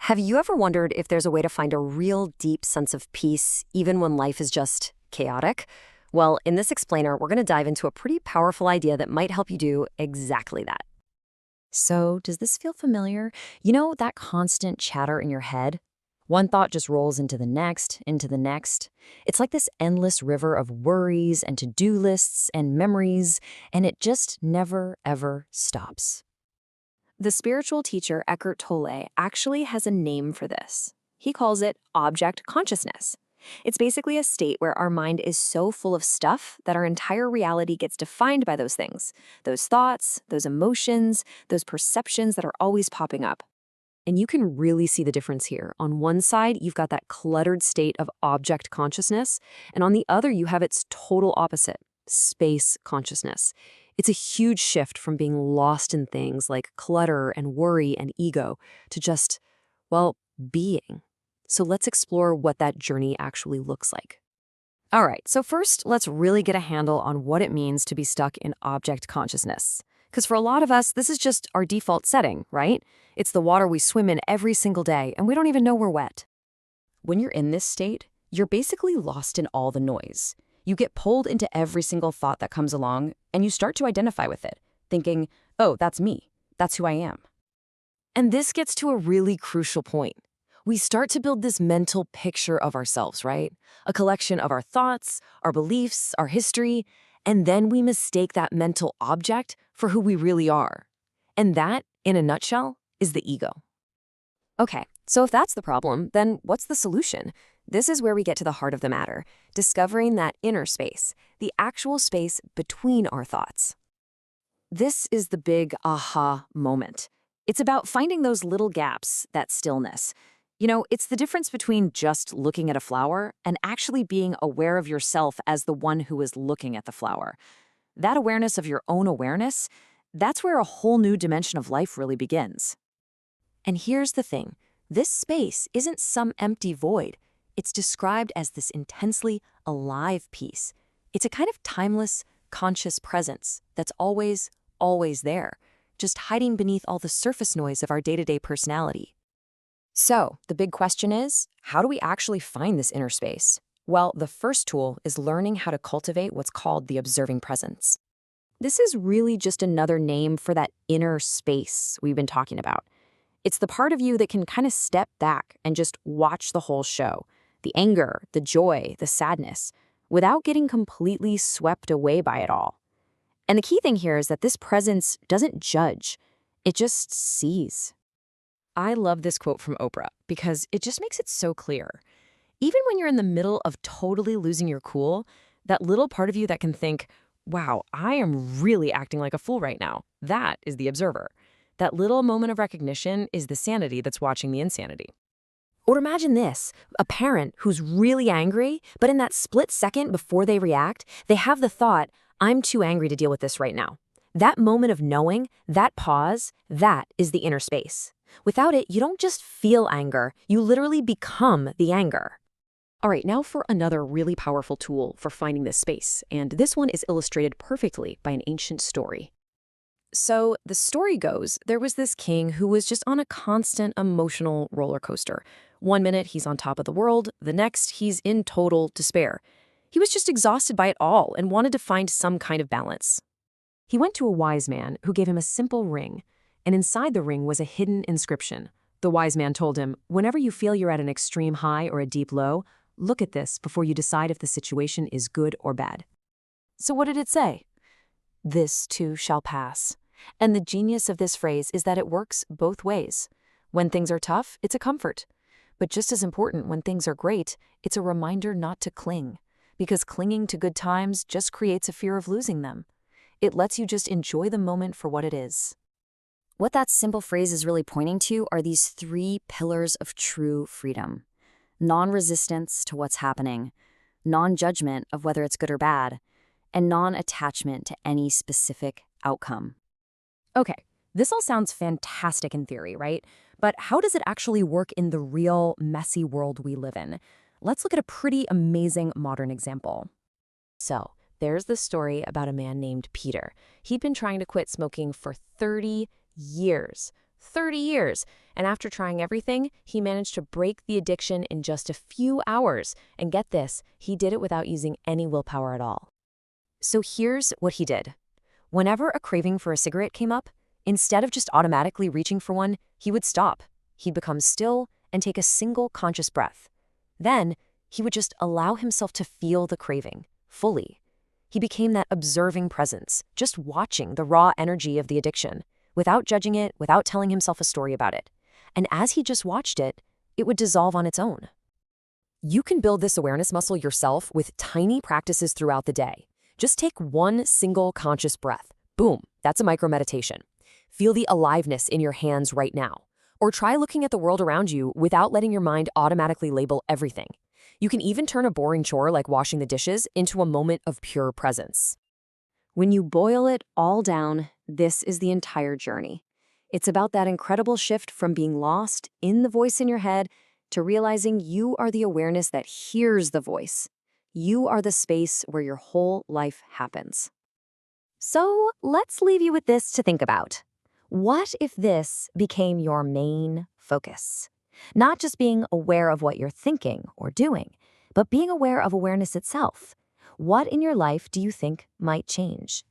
Have you ever wondered if there's a way to find a real deep sense of peace even when life is just chaotic? Well, in this explainer, we're going to dive into a pretty powerful idea that might help you do exactly that. So, does this feel familiar? You know, that constant chatter in your head? One thought just rolls into the next, into the next. It's like this endless river of worries and to-do lists and memories, and it just never, ever stops. The spiritual teacher Eckhart Tolle actually has a name for this. He calls it object consciousness. It's basically a state where our mind is so full of stuff that our entire reality gets defined by those things, those thoughts, those emotions, those perceptions that are always popping up. And you can really see the difference here. On one side, you've got that cluttered state of object consciousness, and on the other, you have its total opposite, space consciousness. It's a huge shift from being lost in things like clutter and worry and ego to just, well, being. So let's explore what that journey actually looks like. All right, so first, let's really get a handle on what it means to be stuck in object consciousness. Because for a lot of us, this is just our default setting, right? It's the water we swim in every single day, and we don't even know we're wet. When you're in this state, you're basically lost in all the noise. You get pulled into every single thought that comes along, and you start to identify with it, thinking, oh, that's me. That's who I am. And this gets to a really crucial point. We start to build this mental picture of ourselves, right? A collection of our thoughts, our beliefs, our history, and then we mistake that mental object for who we really are. And that, in a nutshell, is the ego. Okay, so if that's the problem, then what's the solution? This is where we get to the heart of the matter, discovering that inner space, the actual space between our thoughts. This is the big aha moment. It's about finding those little gaps, that stillness. You know, it's the difference between just looking at a flower and actually being aware of yourself as the one who is looking at the flower. That awareness of your own awareness, that's where a whole new dimension of life really begins. And here's the thing. This space isn't some empty void. It's described as this intensely alive piece. It's a kind of timeless, conscious presence that's always, always there, just hiding beneath all the surface noise of our day-to-day personality. So, the big question is, how do we actually find this inner space? Well, the first tool is learning how to cultivate what's called the observing presence. This is really just another name for that inner space we've been talking about. It's the part of you that can kind of step back and just watch the whole show, the anger, the joy, the sadness, without getting completely swept away by it all. And the key thing here is that this presence doesn't judge, it just sees. I love this quote from Oprah because it just makes it so clear. Even when you're in the middle of totally losing your cool, that little part of you that can think, wow, I am really acting like a fool right now, that is the observer. That little moment of recognition is the sanity that's watching the insanity. Or imagine this, a parent who's really angry, but in that split second before they react, they have the thought, I'm too angry to deal with this right now. That moment of knowing, that pause, that is the inner space. Without it, you don't just feel anger, you literally become the anger. All right, now for another really powerful tool for finding this space, and this one is illustrated perfectly by an ancient story. So the story goes, there was this king who was just on a constant emotional roller coaster. One minute he's on top of the world, the next he's in total despair. He was just exhausted by it all and wanted to find some kind of balance. He went to a wise man who gave him a simple ring, and inside the ring was a hidden inscription. The wise man told him, whenever you feel you're at an extreme high or a deep low, look at this before you decide if the situation is good or bad. So what did it say? This too shall pass. And the genius of this phrase is that it works both ways. When things are tough, it's a comfort. But just as important, when things are great, it's a reminder not to cling. Because clinging to good times just creates a fear of losing them. It lets you just enjoy the moment for what it is. What that simple phrase is really pointing to are these 3 pillars of true freedom. Non-resistance to what's happening, non-judgment of whether it's good or bad, and non-attachment to any specific outcome. Okay, this all sounds fantastic in theory, right? But how does it actually work in the real, messy world we live in? Let's look at a pretty amazing modern example. So, there's this story about a man named Peter. He'd been trying to quit smoking for 30 years. 30 years. And after trying everything, he managed to break the addiction in just a few hours. And get this, he did it without using any willpower at all. So here's what he did. Whenever a craving for a cigarette came up, instead of just automatically reaching for one, he would stop. He'd become still and take a single conscious breath. Then, he would just allow himself to feel the craving, fully. He became that observing presence, just watching the raw energy of the addiction, without judging it, without telling himself a story about it. And as he just watched it, it would dissolve on its own. You can build this awareness muscle yourself with tiny practices throughout the day. Just take one single conscious breath. Boom, that's a micro-meditation. Feel the aliveness in your hands right now. Or try looking at the world around you without letting your mind automatically label everything. You can even turn a boring chore like washing the dishes into a moment of pure presence. When you boil it all down, this is the entire journey. It's about that incredible shift from being lost in the voice in your head to realizing you are the awareness that hears the voice. You are the space where your whole life happens. So let's leave you with this to think about. What if this became your main focus? Not just being aware of what you're thinking or doing, but being aware of awareness itself. What in your life do you think might change?